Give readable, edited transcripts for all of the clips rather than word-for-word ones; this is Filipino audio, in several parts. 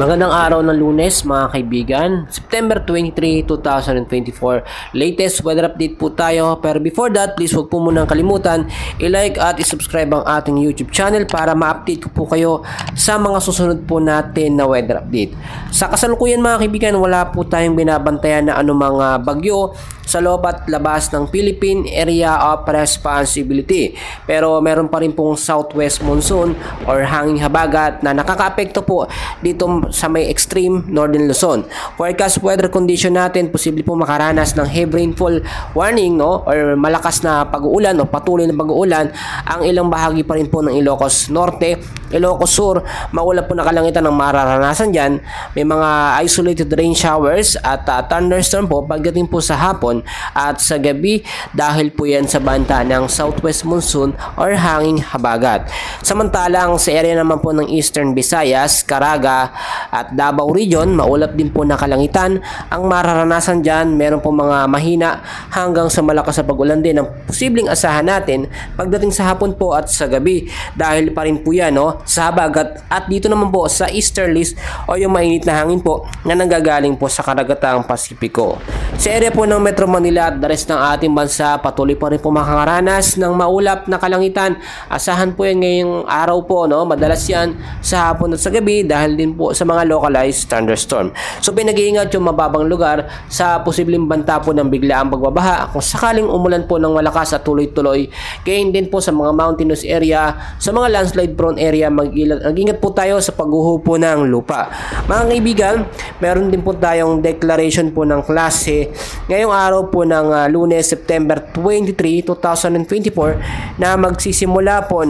Magandang araw ng Lunes mga kaibigan, September 23, 2024. Latest weather update po tayo. Pero before that, please huwag po munang kalimutan i-like at i-subscribe ang ating YouTube channel para ma-update ko po kayo sa mga susunod po natin na weather update. Sa kasalukuyan mga kaibigan, wala po tayong binabantayan na anumang bagyo sa loob at labas ng Philippine Area of Responsibility. Pero meron pa rin pong southwest monsoon or hanging habagat na nakakaapekto po dito sa may extreme northern Luzon. Forecast weather condition natin, posible po makaranas ng heavy rainfall warning or malakas na pag-uulan o patuloy na pag-uulan ang ilang bahagi pa rin po ng Ilocos Norte, Ilocos Sur. Maulap po na kalangitan ng mararanasan dyan. May mga isolated rain showers at thunderstorm po pagdating po sa hapon at sa gabi dahil po yan sa banta ng southwest monsoon or hanging habagat. Samantalang sa area naman po ng Eastern Visayas, Caraga at Davao Region, maulap din po na kalangitan ang mararanasan dyan. Meron po mga mahina hanggang sa malakas na pag-ulan din ang posibleng asahan natin pagdating sa hapon po at sa gabi dahil pa rin po yan sa habagat at dito naman po sa easterlies o yung mainit na hangin po na nanggagaling po sa karagatang Pasipiko. Sa area po ng Metro Manila at the rest ng ating bansa, patuloy pa rin po makakaranas ng maulap na kalangitan. Asahan po yan ngayong araw po, madalas yan sa hapon at sa gabi dahil din po sa mga localized thunderstorm. So pinag-iingat yung mababang lugar sa posibleng banta po ng biglaang pagbabaha kung sakaling umulan po ng malakas at tuloy-tuloy. Gayon din po sa mga mountainous area, sa mga landslide prone area, mag-ingat po tayo sa pagguho po ng lupa. Mga kaibigan, meron din po tayong declaration po ng klase ngayong araw po ng Lunes, September 23, 2024 na magsisimula po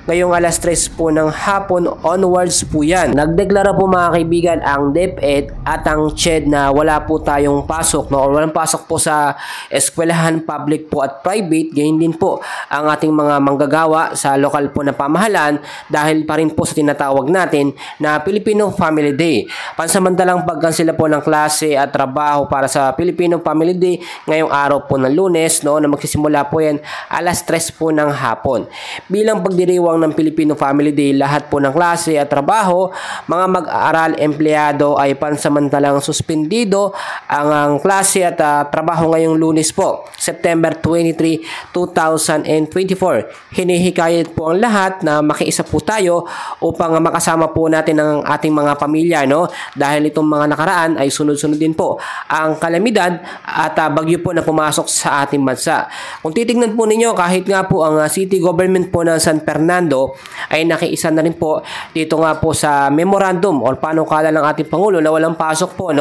ngayong alas 3 po ng hapon onwards po yan. Nagdeklara po mga kaibigan ang DepEd at ang CHED na wala po tayong pasok o walang pasok po sa eskwelahan, public po at private. Gayon din po ang ating mga manggagawa sa lokal po na pamahalaan dahil pa rin po sa tinatawag natin na Filipino Family Day. Pansamantalang pagkansela po ng klase at trabaho para sa Filipino Family Day ngayong araw po ng Lunes na magsisimula po yan alas 3 po ng hapon. Bilang pagdiriwang ng Filipino Family Day, lahat po ng klase at trabaho, mga mag-aaral, empleyado ay pansamantalang suspendido ang klase at trabaho ngayong Lunes po, September 23, 2024. Hinihikayat po ang lahat na makiisa po tayo upang makasama po natin ang ating mga pamilya dahil itong mga nakaraan ay sunod-sunod din po ang kalamidad at bagyo po na pumasok sa ating bansa. Kung titignan po ninyo, kahit nga po ang city government po ng San Fernando ay nakiisa na rin po dito nga po sa memorandum o panukala ng ating Pangulo na walang pasok po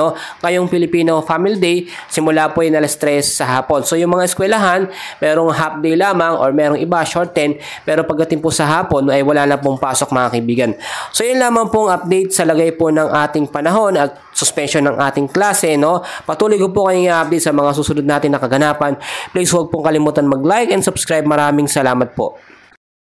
ngayong Filipino Family Day, simula po yung alas 3 sa hapon. So yung mga eskwelahan, merong half day lamang or merong iba short 10, pero pagdating po sa hapon ay wala na pong pasok mga kaibigan. So yun lamang pong update sa lagay po ng ating panahon at suspension ng ating klase. Patuloy ko po kayong i-update sa mga susunod natin na kaganapan. Please huwag pong kalimutan mag-like and subscribe. Maraming salamat po.